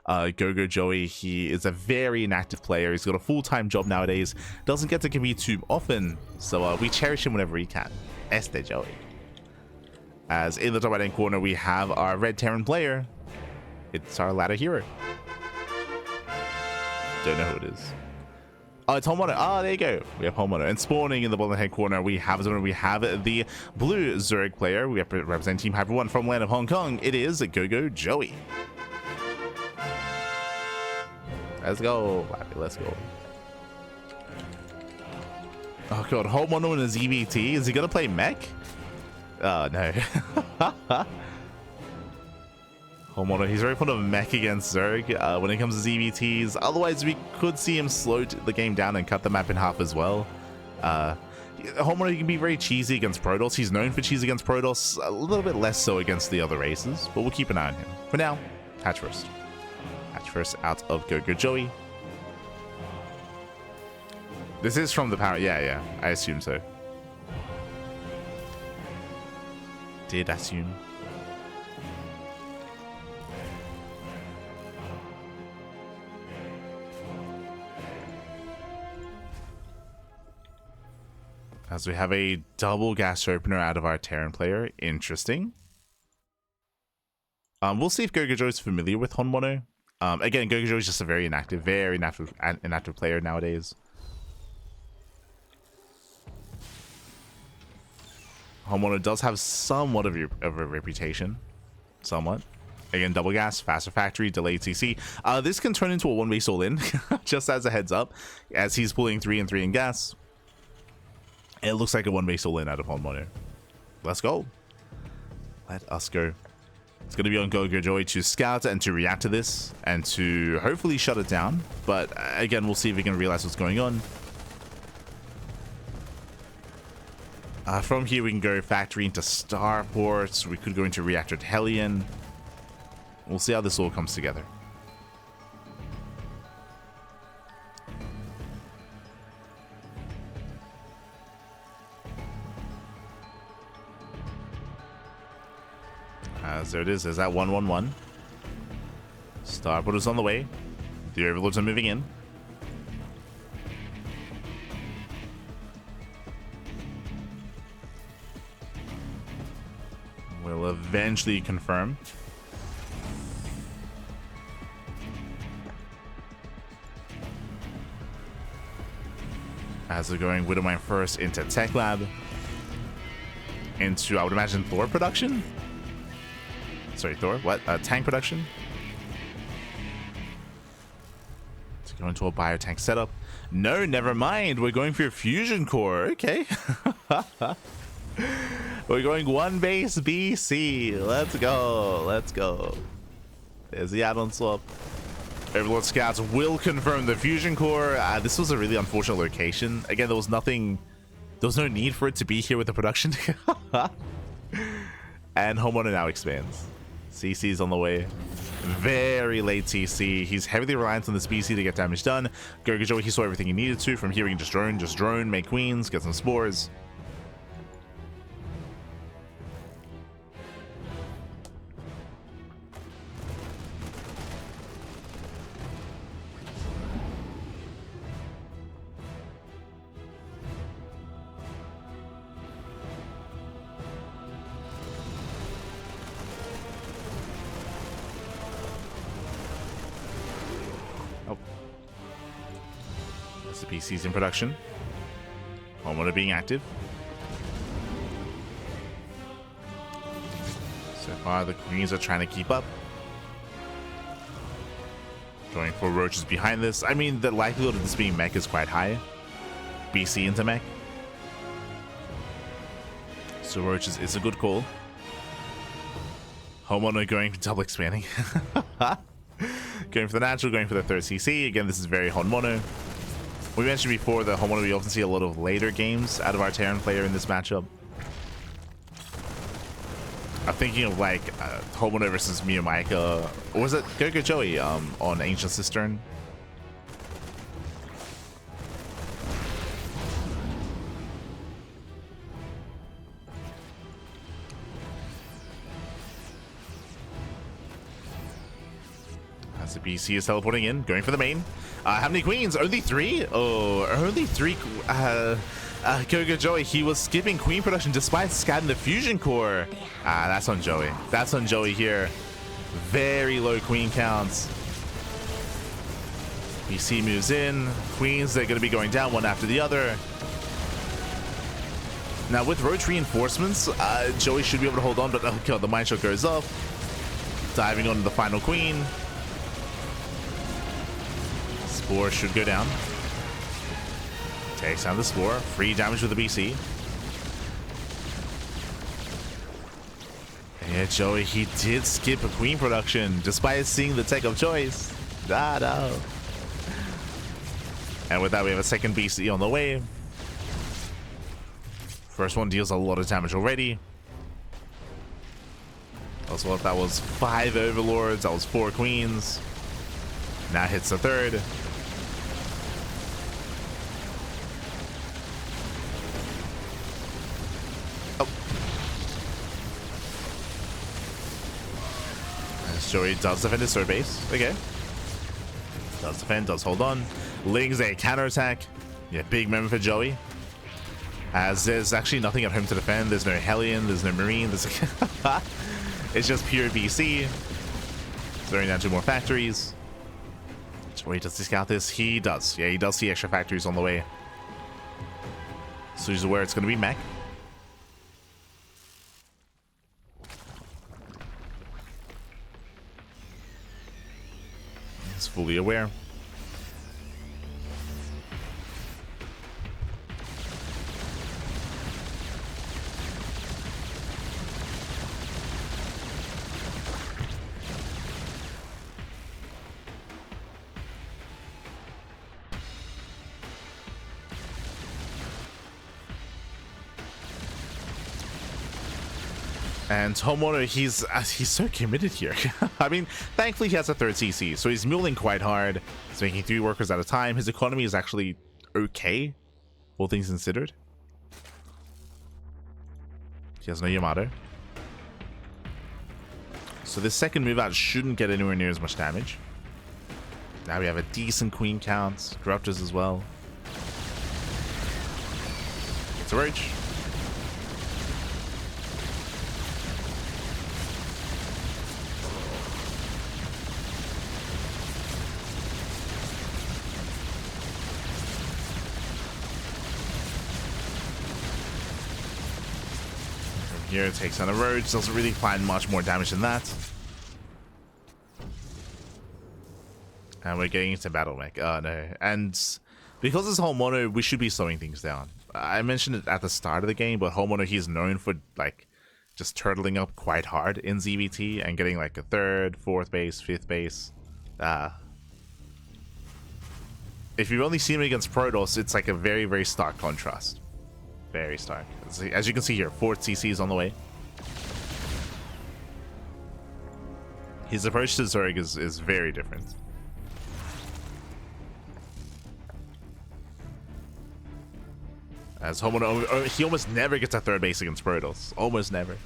GogojOey, he is a very inactive player. He's got a full-time job nowadays, doesn't get to compete too often, so we cherish him whenever he can. Joey. As in the top right-hand corner, we have our red Terran player. It's our ladder hero. Don't know who it is. Oh, it's HonMonO. Oh, there you go. We have HonMonO. And spawning in the bottom right corner, we have the blue Zurich player. We represent Team HyperONE from land of Hong Kong. It is GogojOey. Let's go. Let's go. Oh god, HonMonO in a ZvT. Is he gonna play mech? Oh no. HonMonO, he's very fond of mech against Zerg when it comes to ZvTs. Otherwise, we could see him slow the game down and cut the map in half as well. HonMonO can be very cheesy against Protoss. He's known for cheese against Protoss, a little bit less so against the other races, but we'll keep an eye on him. For now, hatch first. Hatch first out of GogojOey. This is from the power. Yeah, I assume so. Did assume. As we have a double gas opener out of our Terran player. Interesting. We'll see if GogojOey is familiar with HonMonO. Again, GogojOey is just a very inactive player nowadays. HonMonO does have somewhat of a reputation. Somewhat. Again, double gas, faster factory, delayed CC. This can turn into a one-way all-in, just as a heads up, as he's pulling 3 and 3 in gas. It looks like a one-way all-in out of HonMonO. Let's go. Let us go. It's going to be on GogojOey to scout and to react to this and to hopefully shut it down. But again, we'll see if we can realize what's going on. From here, we can go factory into starports. We could go into reactor to Hellion. We'll see how this all comes together. There it is. There's that 1-1-1. Starport is on the way. The Overlords are moving in. We'll eventually confirm. As we're going Widowmine first into Tech Lab. Into, I would imagine, Thor production? Sorry, Thor. What? Tank production? To go into a biotank setup. No, never mind. We're going for a fusion core. Okay. We're going one base BC. Let's go. Let's go. There's the add-on swap. Overlord Scouts will confirm the fusion core. This was a really unfortunate location. Again, there was nothing. There was no need for it to be here with the production. And HonMonO now expands. CC's on the way. Very late CC. He's heavily reliant on this BC to get damage done. GogojOey, he saw everything he needed to. From here, he can just drone, make queens, get some spores. The PC's in production. HonMonO being active. So far, the Queens are trying to keep up. Going for roaches behind this. I mean, the likelihood of this being mech is quite high. BC into mech. So roaches is a good call. HonMonO going for double expanding. Going for the natural, going for the third CC. Again, this is very HonMonO. We mentioned before that HonMonO, we often see a lot of later games out of our Terran player in this matchup. I'm thinking of like HonMonO versus Miyamaika, or was it GogojOey on Ancient Cistern? As the BC is teleporting in, going for the main. How many queens? Only 3? Oh, only 3. GogojOey, he was skipping queen production despite scatting the fusion core. That's on Joey. That's on Joey here. Very low queen counts. BC moves in. Queens, they're going to be going down one after the other. Now with roach reinforcements, Joey should be able to hold on, but oh god, the mind shot goes off. Diving onto the final queen. Spore should go down. Takes down the Spore. Free damage with the BC. And yeah, Joey, he did skip a queen production despite seeing the tech of choice. No. And with that, we have a second BC on the way. First one deals a lot of damage already. Also, what that was 5 overlords, that was 4 queens. Now hits the third. Oh. As Joey does defend his third base. Okay. Does defend, does hold on. Lings a counterattack. Yeah, big moment for Joey. As there's actually nothing at home to defend. There's no Hellion, there's no Marine. There's it's just pure BC. Throwing down 2 more factories. Joey, does he scout this? He does. Yeah, he does see extra factories on the way. So he's aware it's going to be mech. He's fully aware. And HonMonO, he's so committed here. I mean, thankfully he has a third CC, so he's mulling quite hard. He's making 3 workers at a time. His economy is actually okay, all things considered. He has no Yamato. So this second move out shouldn't get anywhere near as much damage. Now we have a decent queen count, corruptors as well. It's a roach. Here it takes on a roach, doesn't really find much more damage than that. And we're getting into battle mech. Oh no. And because it's HonMonO, we should be slowing things down. I mentioned it at the start of the game, but HonMonO, he's known for like just turtling up quite hard in ZvT and getting like a 3rd, 4th base, 5th base. If you've only seen him against Protoss, it's like a very, very stark contrast. Very stark. As you can see here, 4th CC is on the way. His approach to Zerg is very different. As HonMonO, he almost never gets a 3rd base against Protoss. Almost never.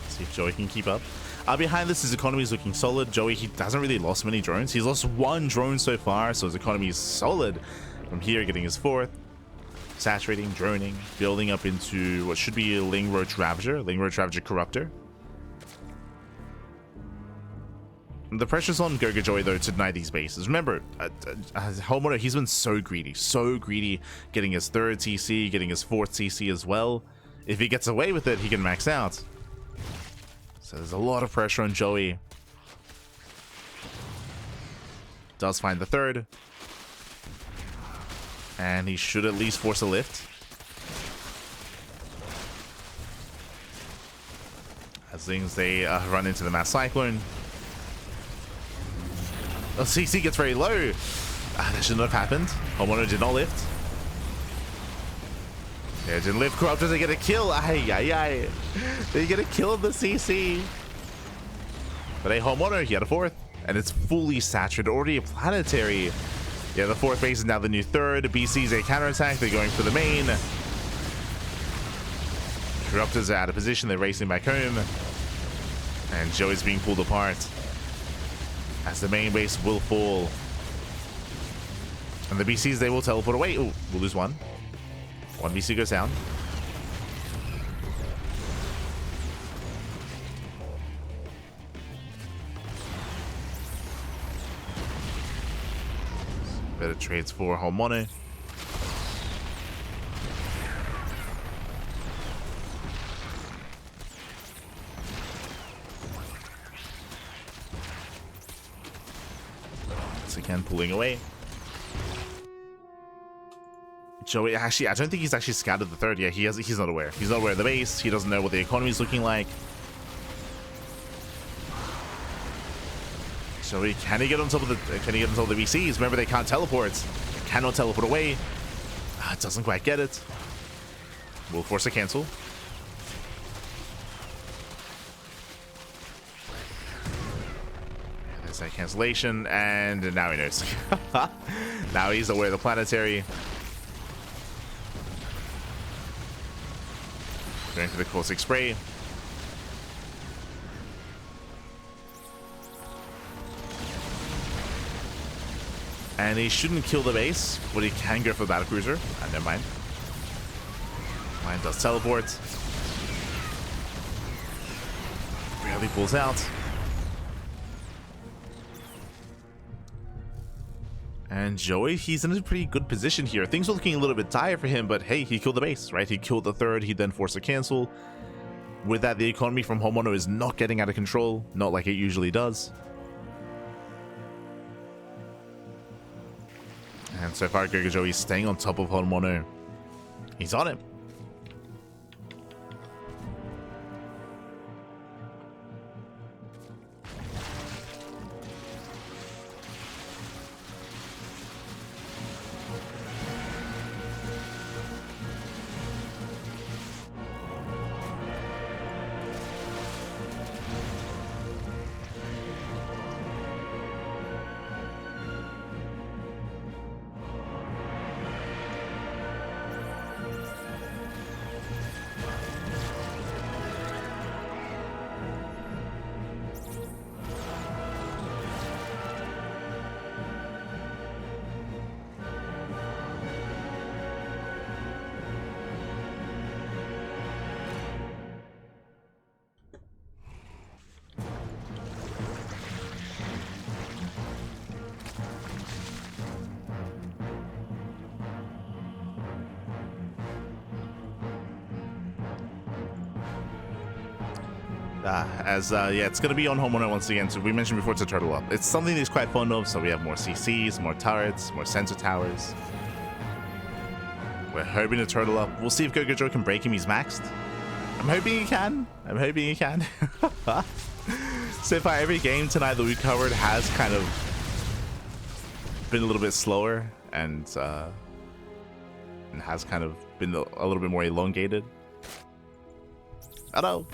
See if Joey can keep up. Behind this, his economy is looking solid. Joey, he hasn't really lost many drones. He's lost 1 drone so far, so his economy is solid. From here, getting his 4th. Saturating, droning, building up into what should be a Ling Roach Ravager. Ling Roach Ravager Corruptor. The pressure's on GogojOey, though, to deny these bases. Remember, HonMonO, he's been so greedy, getting his 3rd CC, getting his 4th CC as well. If he gets away with it, he can max out. So there's a lot of pressure on Joey. Does find the 3rd. And he should at least force a lift. As things, they run into the Mass Cyclone. Oh, CC gets very low. That shouldn't have happened. HonMonO did not lift. Yeah, didn't live. Corrupt doesn't get a kill. Ay, ay, ay. They get a kill of the CC. But hey, HonMonO, he had a fourth. And it's fully saturated. Already a planetary. Yeah, the fourth base is now the new third. BC's a counterattack. They're going for the main. Corruptors are out of position. They're racing back home. And Joey's being pulled apart. As the main base will fall. And the BCs, they will teleport away. Oh, we'll lose one. One BC goes down. Better trades for HonMonO. Once again, pulling away. Joey, actually, I don't think he's actually scouted the third. Yeah, he's not aware. He's not aware of the base. He doesn't know what the economy is looking like. Joey, can he get on top of the BCs? Remember, they can't teleport. Cannot teleport away. Doesn't quite get it. Will force a cancel. There's that cancellation, and now he knows. Now he's aware of the planetary. Going for the caustic spray. And he shouldn't kill the base, but he can go for the battlecruiser. Never mind. Mine does teleport. Barely pulls out. And Joey, he's in a pretty good position here. Things are looking a little bit dire for him, but hey, he killed the base, right? He killed the third, he then forced a cancel. With that, the economy from HonMonO is not getting out of control, not like it usually does. And so far, GogojOey is staying on top of HonMonO. He's on it. Yeah, it's going to be on HonMonO once again. So we mentioned before, it's a turtle up. It's something he's quite fond of, so we have more CCs, more turrets, more sensor towers. We're hoping to turtle up. We'll see if GogojOey can break him. He's maxed. I'm hoping he can. I'm hoping he can. So far, every game tonight that we covered has kind of been a little bit slower and has kind of been a little bit more elongated. I don't know.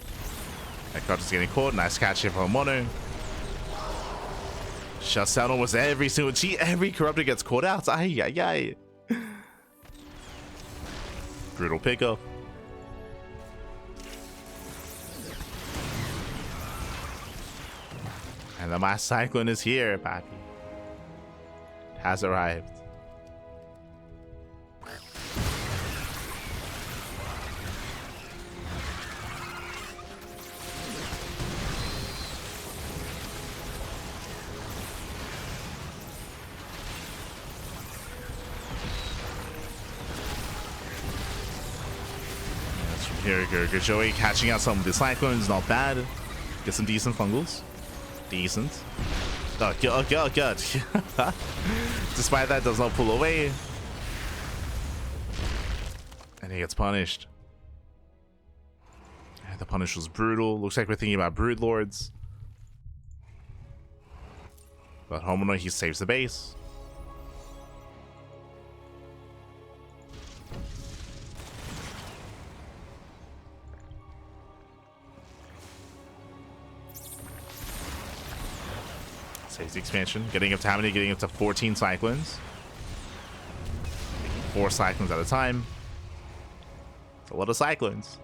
That card is getting caught. Nice catch here from HonMonO. Shuts down almost every single G. Every corruptor gets caught out. Ay, ay, ay. Brutal pickup. And the mass cyclone is here, papi. It has arrived. Here, GogojOey catching out some of the cyclones, not bad. Get some decent fungals. Decent. Oh, God. Despite that, does not pull away. And he gets punished. And the punish was brutal. Looks like we're thinking about Brood Lords. But HonMonO, he saves the base. Saves the expansion. Getting up to how many? Getting up to 14 Cyclones. 4 Cyclones at a time. It's a lot of Cyclones.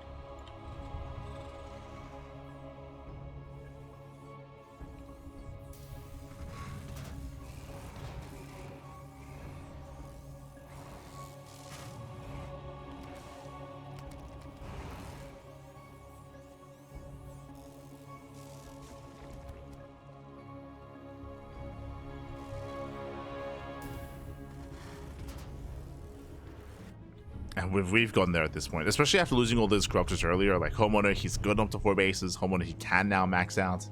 And we've gone there at this point, especially after losing all those corruptors earlier. Like HonMonO, he's good up to 4 bases. HonMonO, he can now max out.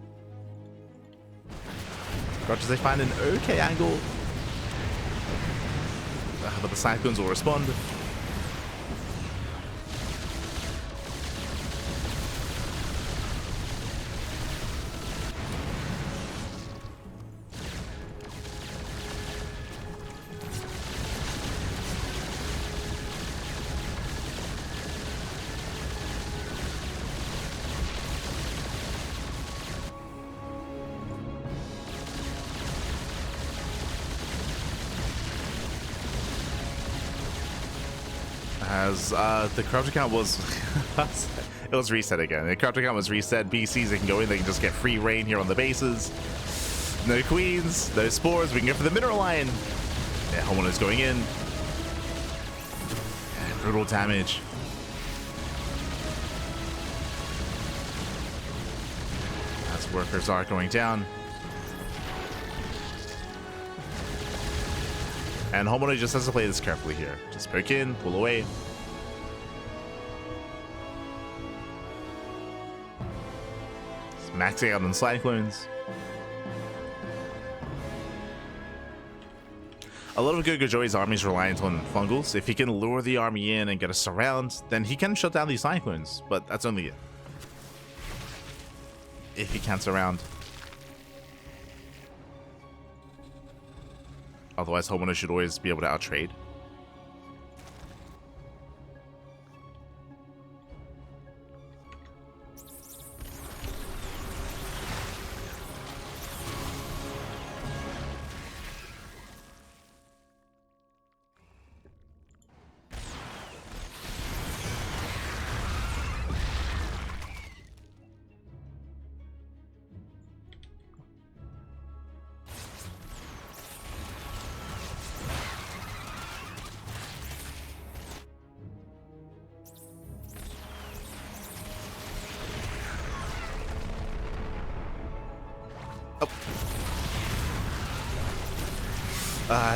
Corruptors, they find an okay angle, but the Cyclones will respond. As the corruptor count was it was reset again. The corruptor count was reset. BCs, they can go in, they can just get free reign here on the bases. No queens, no spores. We can go for the mineral line. Yeah, HonMonO's going in. Yeah, brutal damage. As workers are going down. And HonMonO just has to play this carefully here. Just poke in, pull away. Just maxing out on Cyclones. A lot of GogojOey's army is reliant on fungals. If he can lure the army in and get a surround, then he can shut down these Cyclones. But that's only it. If he can't surround. Otherwise, HonMonO should always be able to outtrade.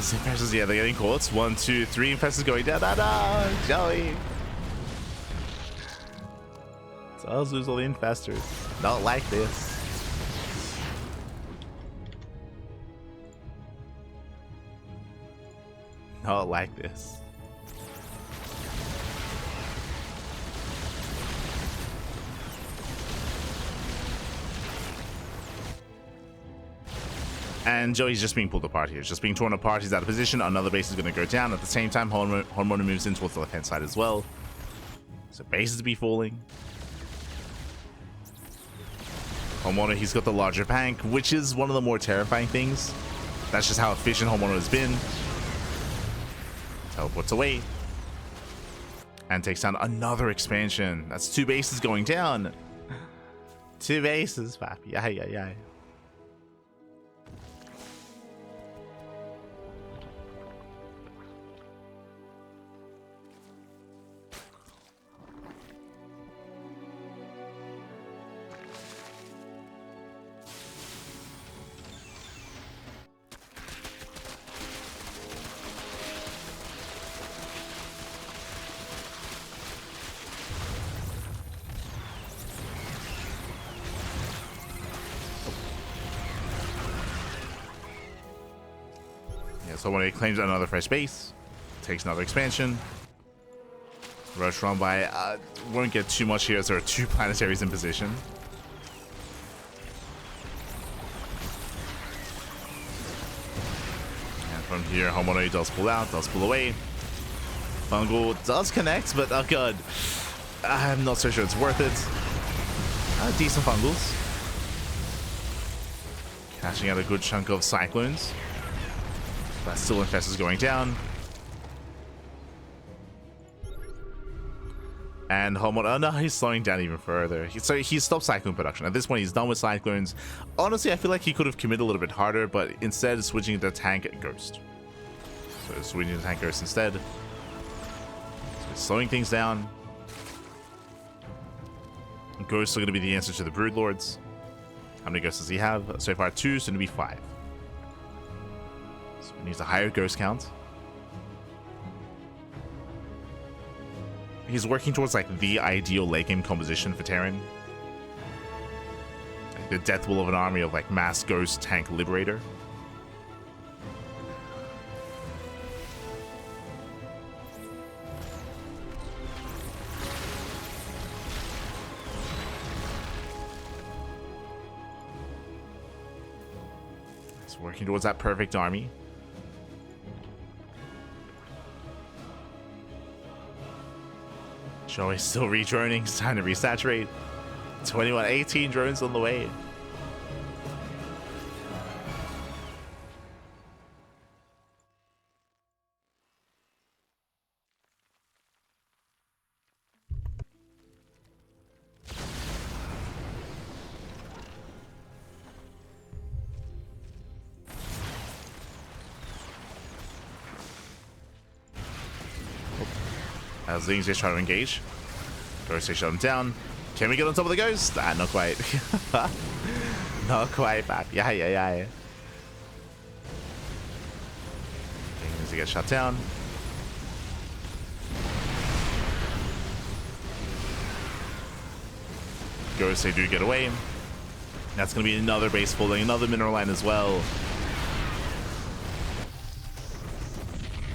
Infestors, yeah, they're getting caught. 1, 2, 3 infestors going down. No, Joey. Does lose all the infestors. Not like this. Not like this. And Joey's just being pulled apart here. He's just being torn apart. He's out of position. Another base is going to go down. At the same time, HonMonO moves in towards the left-hand side as well. So bases to be falling. HonMonO, he's got the larger bank, which is one of the more terrifying things. That's just how efficient HonMonO has been. Teleports away. And takes down another expansion. That's 2 bases going down. 2 bases, papi. Ay, ay, ay. So when he claims another fresh base, takes another expansion. Rush run by, won't get too much here as there are 2 planetaries in position. And from here, HonMonO does pull out, does pull away. Fungal does connect, but oh god, I'm not so sure it's worth it. Decent Fungals. Cashing out a good chunk of Cyclones. That still Infest is going down. And HonMonO, oh no, he's slowing down even further. So he stopped Cyclone production. At this point, he's done with Cyclones. Honestly, I feel like he could have committed a little bit harder, but instead switching to Tank Ghost. So switching to Tank Ghost instead. So slowing things down. Ghosts are going to be the answer to the Broodlords. How many ghosts does he have? So far 2, soon to be 5. So he needs a higher ghost count. He's working towards like the ideal late game composition for Terran. Like the death will of an army of like mass ghost tank liberator. He's working towards that perfect army. Joey still re-droning. It's time to resaturate. 18 drones on the way. As Zings just trying to engage. Ghost they shut him down. Can we get on top of the ghost? Ah, not quite. Not quite, but yeah. Needs to get shut down. Ghost they do get away. That's going to be another base falling, another mineral line as well.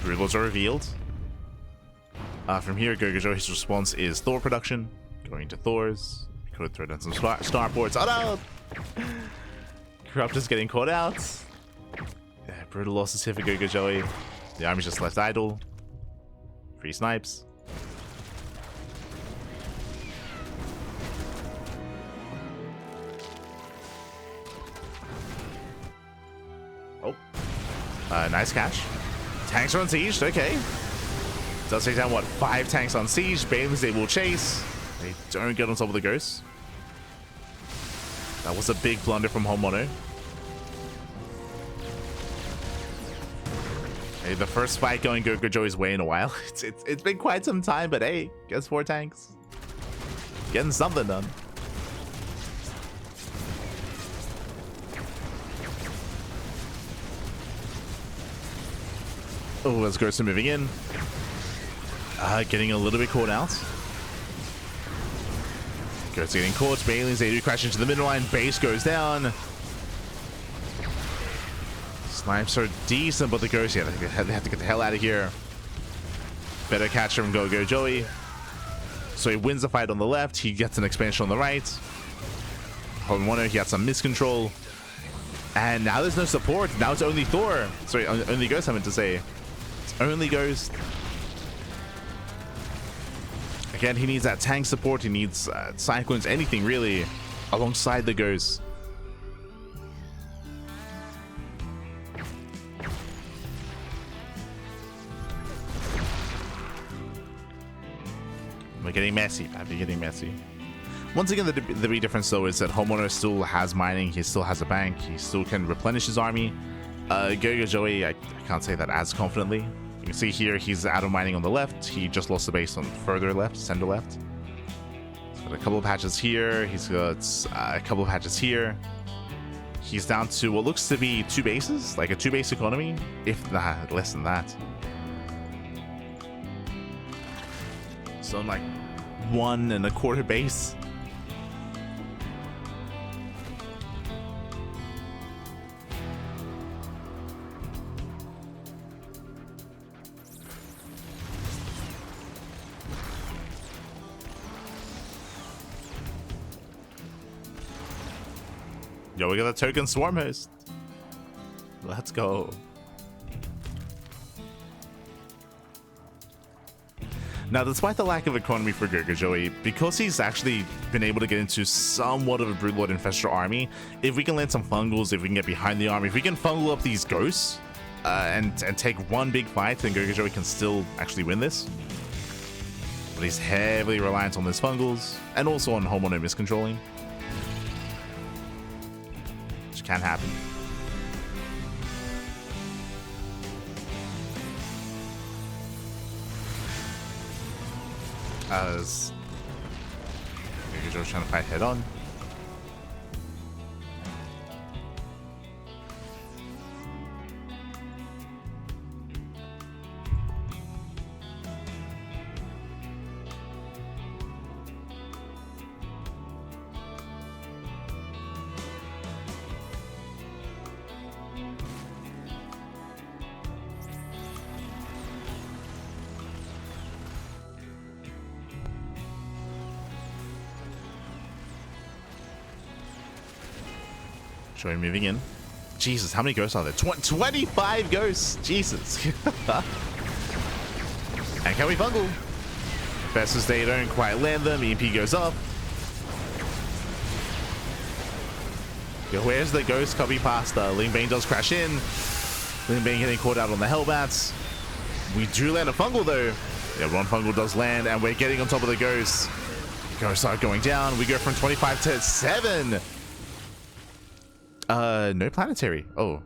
Broodlords are revealed. From here, GogojOey's response is Thor production. Going to Thor's. Could throw down some starports. Oh no! Corrupt is getting caught out. Yeah, brutal losses here for GogojOey. The army's just left idle. Free snipes. Oh. Nice catch. Tanks are on siege. Okay. Does take down, what, 5 tanks on siege. Bailey's able to chase. They don't get on top of the ghosts. That was a big blunder from HonMonO. Hey, the first fight going GogojOey's way in a while. It's been quite some time, but hey, gets 4 tanks. Getting something done. Oh, as ghosts are moving in. Getting a little bit caught out. Ghosts getting caught. Bailey's they do crash into the middle line. Base goes down. Snipes are decent, but the ghosts, yeah, they have to get the hell out of here. Better catch from GogojOey. So he wins the fight on the left. He gets an expansion on the right. HonMonO, he got some miscontrol. And now there's no support. Now it's only Thor. Sorry, only Ghost, I meant to say. It's only Ghost. Again, he needs that tank support. He needs Cyclones, anything really, alongside the Ghosts. We're getting messy. We're getting messy. Once again, the big difference though is that HonMonO still has mining. He still has a bank. He still can replenish his army. GogojOey, I can't say that as confidently. You can see here he's out of mining on the left. He just lost the base on further left, center left. He's got a couple of patches here. He's got a couple of patches here. He's down to what looks to be 2 bases, like a 2-base economy, if not less than that. So I'm like 1 1/4 base. Yo, we got a token swarm host. Let's go. Now, despite the lack of economy for GogojOey, because he's actually been able to get into somewhat of a Broodlord Infestor army, if we can land some fungals, if we can get behind the army, if we can fungal up these ghosts and take one big fight, then GogojOey can still actually win this. But he's heavily reliant on his fungals and also on HonMonO miscontrolling, which can happen. As GogojOey's trying to fight head on. Joey moving in. Jesus, how many ghosts are there? 25 ghosts! Jesus. And can we fungal? Best as they don't quite land them. EMP goes up. Where's the ghost copy pasta? Ling Bane does crash in. Ling Bane getting caught out on the Hellbats. We do land a fungal though. Yeah, one fungal does land, and we're getting on top of the ghosts. Ghosts are going down. We go from 25 to 7. No planetary. Oh,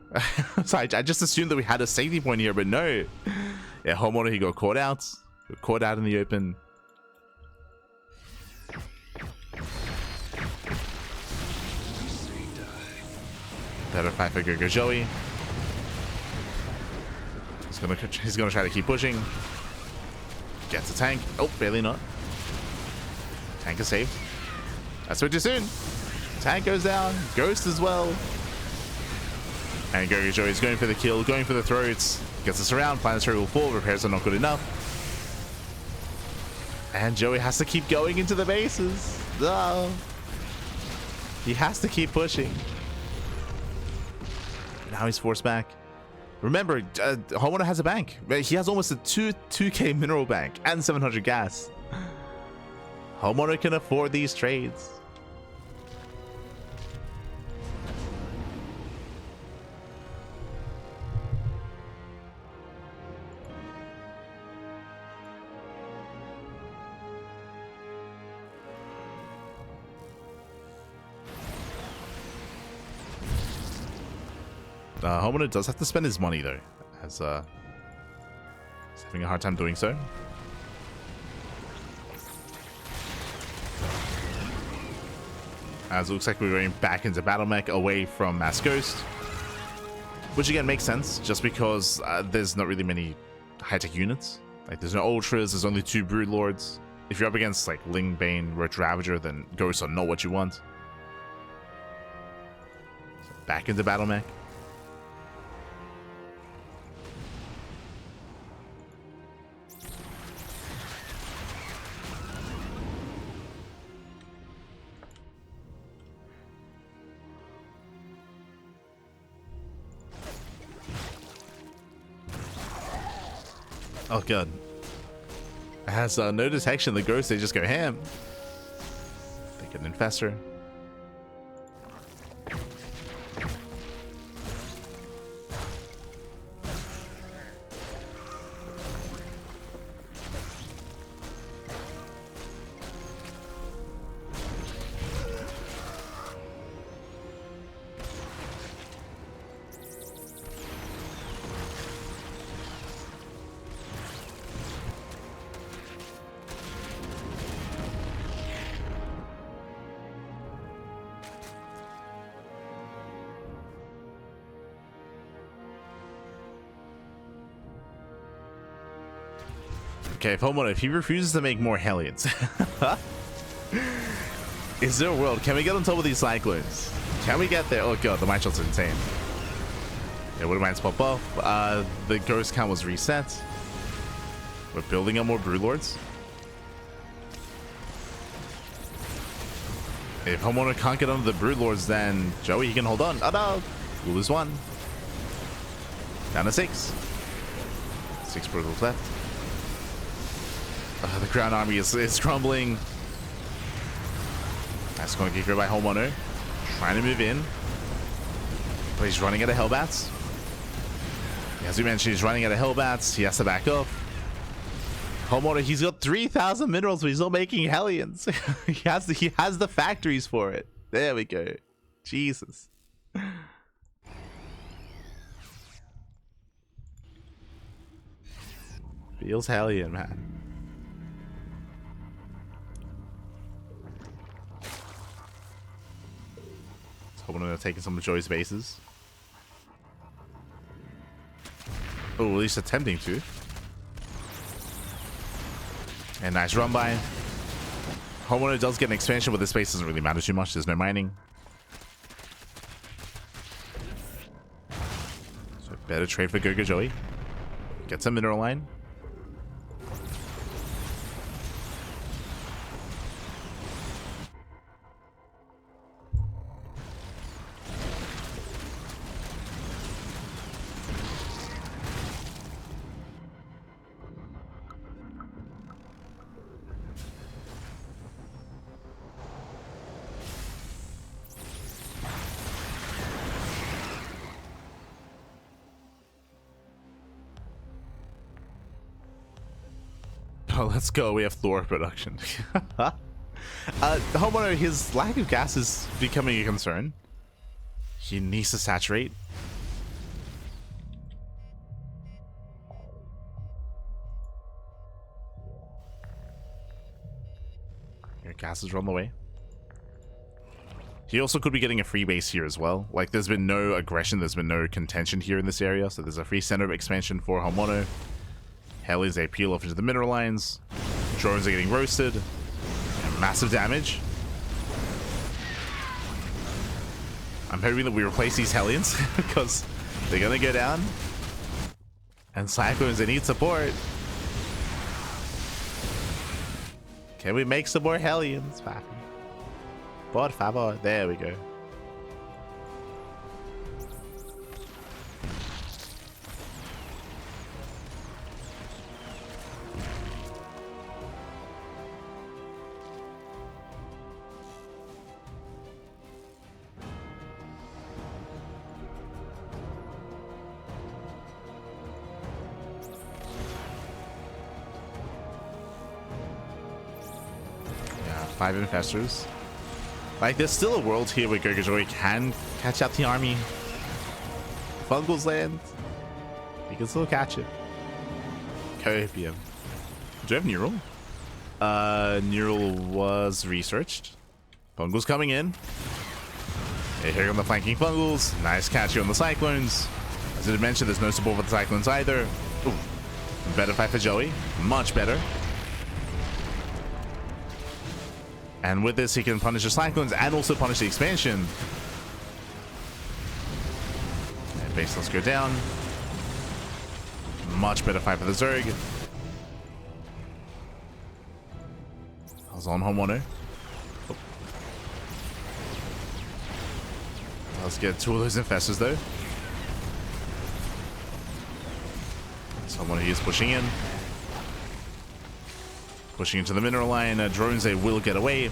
sorry. I just assumed that we had a safety point here, but no. Yeah, HonMonO, he got caught out. Got caught out in the open. Better fight for GogojOey. He's gonna try to keep pushing. Gets a tank. Oh, barely not. Tank is saved. That's what too soon. Tank goes down. Ghost as well. And GogojOey is going for the kill, going for the throats. Gets us around. Planetary will fall. Repairs are not good enough. And Joey has to keep going into the bases. Oh. He has to keep pushing. Now he's forced back. Remember, HonMonO has a bank. He has almost a 2k mineral bank and 700 gas. HonMonO can afford these trades. HonMonO does have to spend his money though, as he's having a hard time doing so. As it looks like we're going back into Battle Mech away from Mass Ghost, which again makes sense just because there's not really many high-tech units. Like there's no Ultras, there's only 2 Broodlords. If you're up against like Ling Bane, Roach Ravager, then Ghosts are not what you want. So back into Battle Mech. Oh god. It has no detection. The ghosts, they just go ham. They get an infestor. Okay, HonMonO, if he refuses to make more Hellions, is there a world? Can we get on top of these Cyclones? Can we get there? Oh god, the Mind Shots are insane. Yeah, Widow Mines pop off. The Ghost count was reset. We're building up more Broodlords. If HonMonO can't get under the Broodlords, then Joey, he can hold on. Oh no! We'll lose 1. Down to 6. 6 Broodlords left. The ground army is crumbling. That's going to get grabbed by HonMonO. Trying to move in. But he's running out of Hellbats. As we mentioned, he's running out of Hellbats. He has to back up. HonMonO, he's got 3,000 minerals, but he's not making Hellions. he has the factories for it. There we go. Jesus. Feels Hellion, man. HonMonO taking some of Joey's bases. Oh, at least attempting to. And nice run by. HonMonO does get an expansion, but this space doesn't really matter too much. There's no mining. So better trade for GogojOey. Gets a mineral line. Oh, let's go. We have Thor production. HonMonO, his lack of gas is becoming a concern. He needs to saturate. Your gases are on the way. He also could be getting a free base here as well. Like, there's been no aggression, there's been no contention here in this area, so there's a free center of expansion for HonMonO. Hellions, they peel off into the mineral lines. Drones are getting roasted. And massive damage. I'm hoping that we replace these Hellions because they're going to go down. And Cyclones, they need support. Can we make some more Hellions? Por favor. There we go. Yeah, 5 infestors. Like, there's still a world here where GogojOey can catch out the army. Fungals land. We can still catch it. Copium. Do you have Neural? Neural was researched. Fungals coming in. Hey, here come the flanking Fungals. Nice catch here on the Cyclones. As I did mention, there's no support for the Cyclones either. Ooh. Better fight for Joey. Much better. And with this, he can punish the Cyclones and also punish the expansion. And base, let's go down. Much better fight for the Zerg. I was on HonMonO. Oh. Let's get 2 of those infestors though. Someone who is pushing in. Pushing into the mineral line. Drones, they will get away.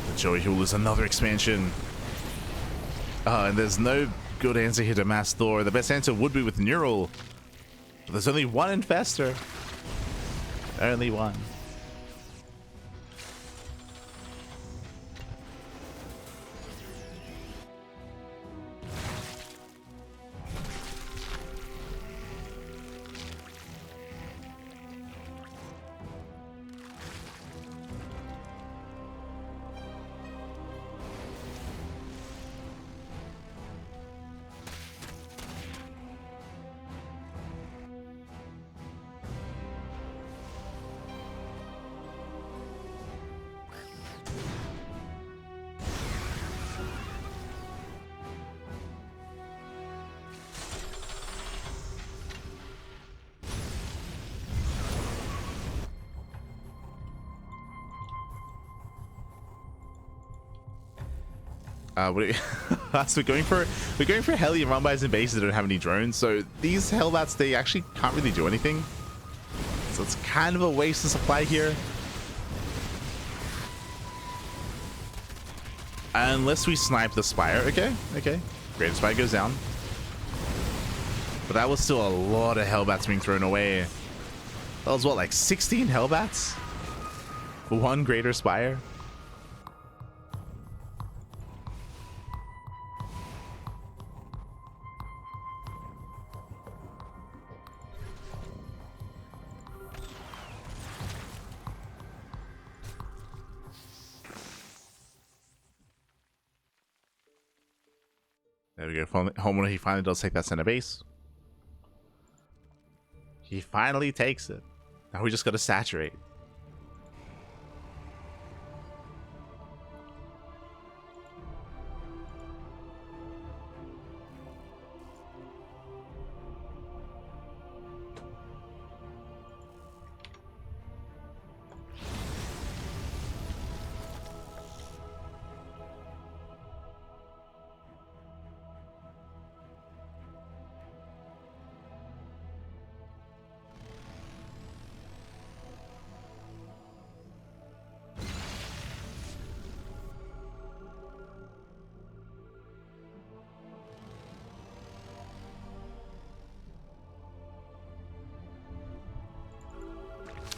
But Joey will lose another expansion. And there's no good answer here to mass Thor. The best answer would be with Neural. But there's only 1 infestor. Only 1. us. We're going for heli and run-bys and bases that don't have any drones. So these Hellbats, they actually can't really do anything. So it's kind of a waste of supply here. Unless we snipe the Spire. Okay, okay. Great Spire goes down. But that was still a lot of Hellbats being thrown away. That was what, like 16 Hellbats? For one Greater Spire? There we go. HonMonO, he finally does take that center base. He finally takes it. Now we just got to saturate.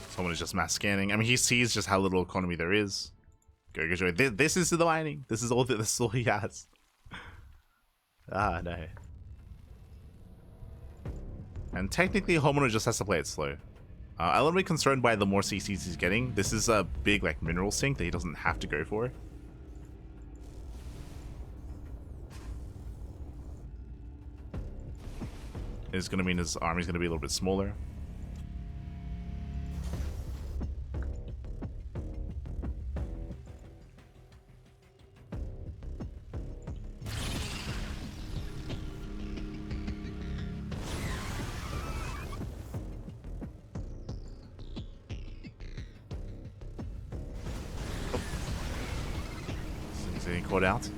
Someone is just mass scanning. I mean, he sees just how little economy there is. GogojOey. This is the mining. This is all he has. Ah, no. And technically, HonMonO just has to play it slow. I'm a little bit concerned by the more CCs he's getting. This is a big like mineral sink that he doesn't have to go for. It's going to mean his army's going to be a little bit smaller. Getting caught out.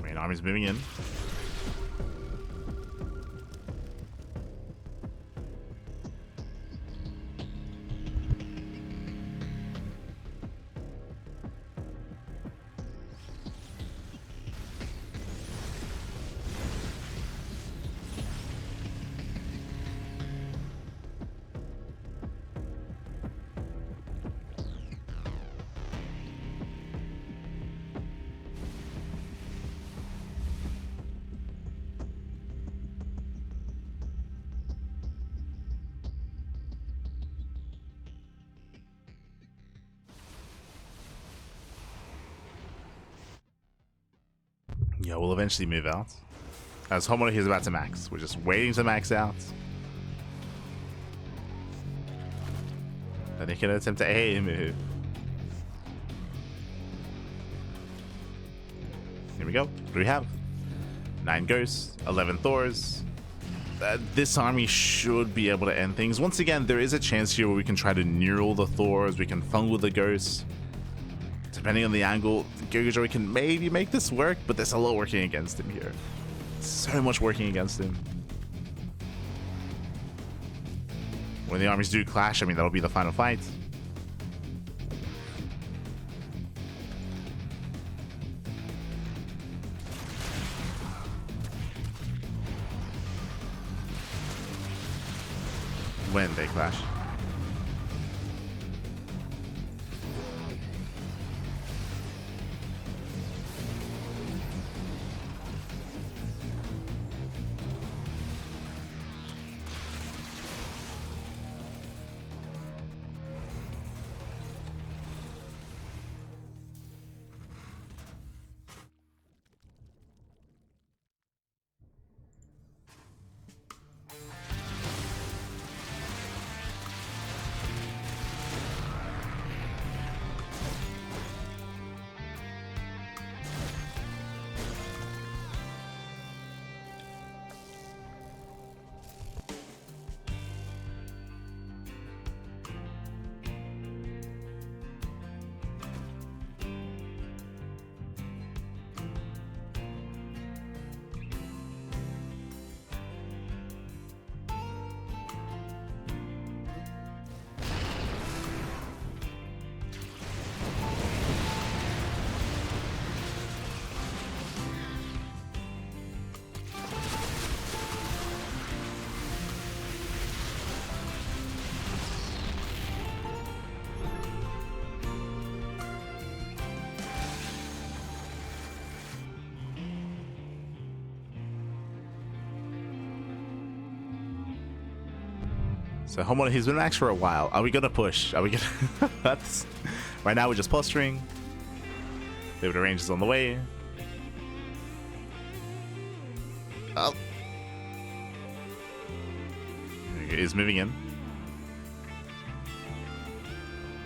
Main army's moving in. Yeah, we'll eventually move out. As HonMonO, he's about to max. We're just waiting to max out. Then he can attempt to A move. Here we go. What do we have? 9 Ghosts, 11 Thors. This army should be able to end things. Once again, there is a chance here where we can try to neural the Thors. We can fungal the Ghosts. Depending on the angle, GogojOey can maybe make this work, but there's a lot working against him here. So much working against him. When the armies do clash, I mean, that'll be the final fight. When they clash. So HonMonO, he's been max for a while. Are we gonna push? Are we gonna? That's right now we're just posturing. Maybe the range is on the way. Oh, he's moving in.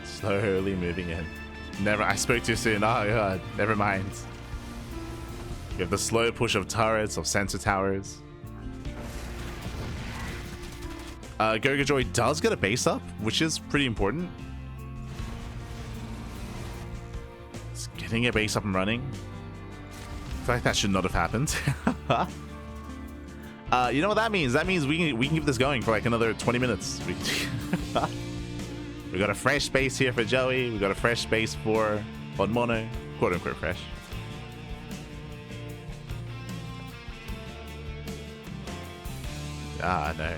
Slowly moving in. Never. I spoke too soon. Oh god. Never mind. You have the slow push of turrets, of sensor towers. GogojOey does get a base up, which is pretty important. It's getting a base up and running. I feel like that should not have happened. You know what that means? That means we can keep this going for like another 20 minutes. We got a fresh base here for Joey. We got a fresh base for HonMonO, quote unquote fresh. Ah, no.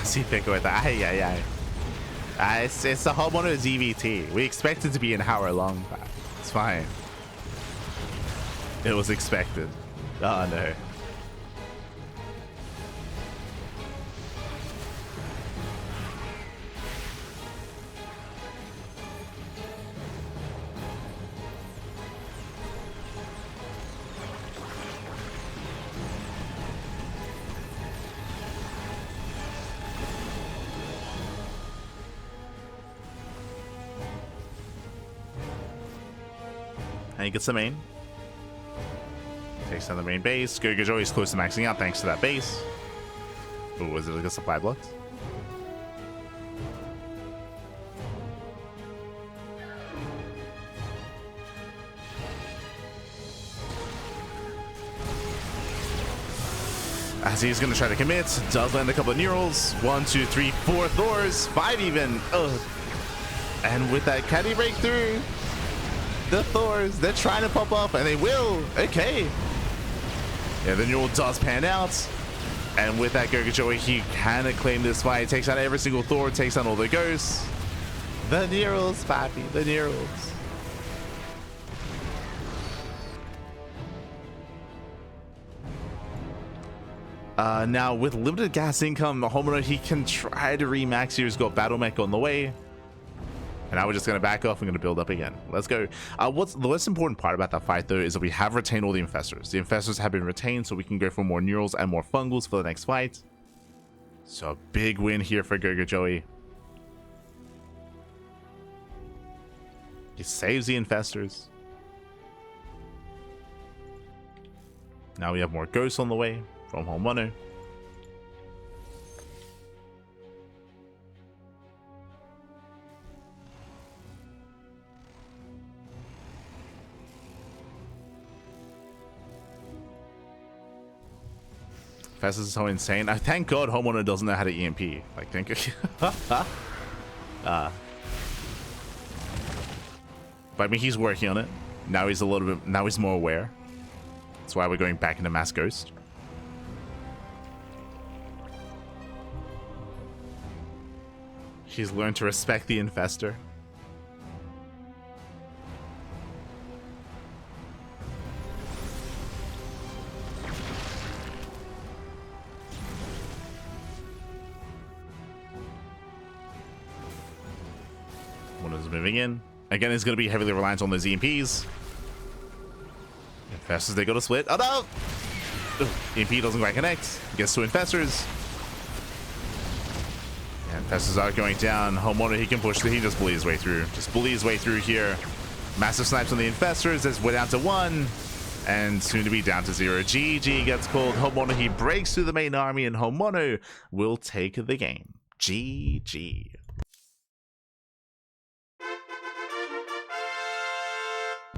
See Pico with that. It's the HonMonO ZvT. We expect it to be an hour long. It's fine. It was expected. Oh no. And he gets the main. Takes down the main base. GogojOey is close to maxing out thanks to that base. Oh, was it like a supply block? As he's going to try to commit, does land a couple of Neurals. 1, 2, 3, 4 Thors, 5 even. Ugh. And with that caddy breakthrough, the Thors, they're trying to pop up, and they will. Okay. Yeah, the Neural does pan out. And with that GogojOey, he can claim this fight. Takes out every single Thor, takes out all the ghosts. The Neurals, papi, the Neurals. Now, with limited gas income, HonMonO, he can try to remax here. He's got Battle Mech on the way. And now we're just going to back off and going to build up again. Let's go. What's the most important part about that fight, though, is that we have retained all the Infestors. The Infestors have been retained, so we can go for more Neurals and more Fungals for the next fight. So a big win here for GogojOey. He saves the Infestors. Now we have more Ghosts on the way from HonMonO. Fast is so insane. I thank God HonMonO doesn't know how to EMP. Like, thank you. But I mean, he's working on it. Now he's a little bit. Now he's more aware. That's why we're going back into Mass Ghost. He's learned to respect the Infestor. Moving in. Again, it's going to be heavily reliant on those EMPs. Infestors, they got to split. Oh no! Ugh, EMP doesn't quite connect. Gets to Infestors. And Festus are going down. HonMonO, he can push. He just bullies his way through. Just bullies his way through here. Massive snipes on the infestors. As we're down to 1. And soon to be down to 0. GG gets called. HonMonO, he breaks through the main army, and HonMonO will take the game. GG.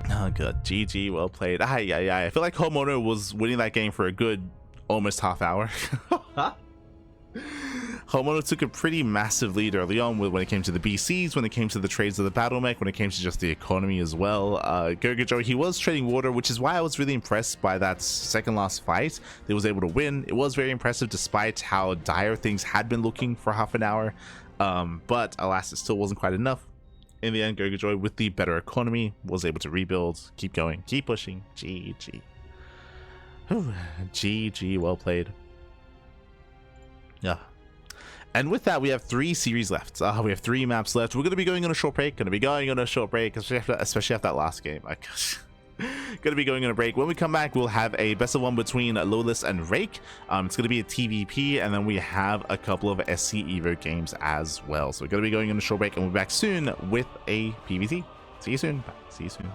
Oh, good. GG, well played. I feel like HonMonO was winning that game for a good almost half hour. HonMonO took a pretty massive lead early on when it came to the BCs, when it came to the trades of the battle mech, when it came to just the economy as well. GogojOey, he was trading water, which is why I was really impressed by that second last fight. They was able to win. It was very impressive despite how dire things had been looking for half an hour. But alas, it still wasn't quite enough. In the end, GogojOey, with the better economy, was able to rebuild, keep going, keep pushing. GG. Whew. GG, well played. Yeah. And with that, we have 3 series left. We have 3 maps left. We're going to be going on a short break. Especially after that last game. Going to be going on a break. When we come back, we'll have a best of 1 between Lawless and Rake. It's going to be a TVP, and then we have a couple of SC Evo games as well. So we're going to be going on a short break, and we'll be back soon with a PvT. See you soon. Bye. See you soon.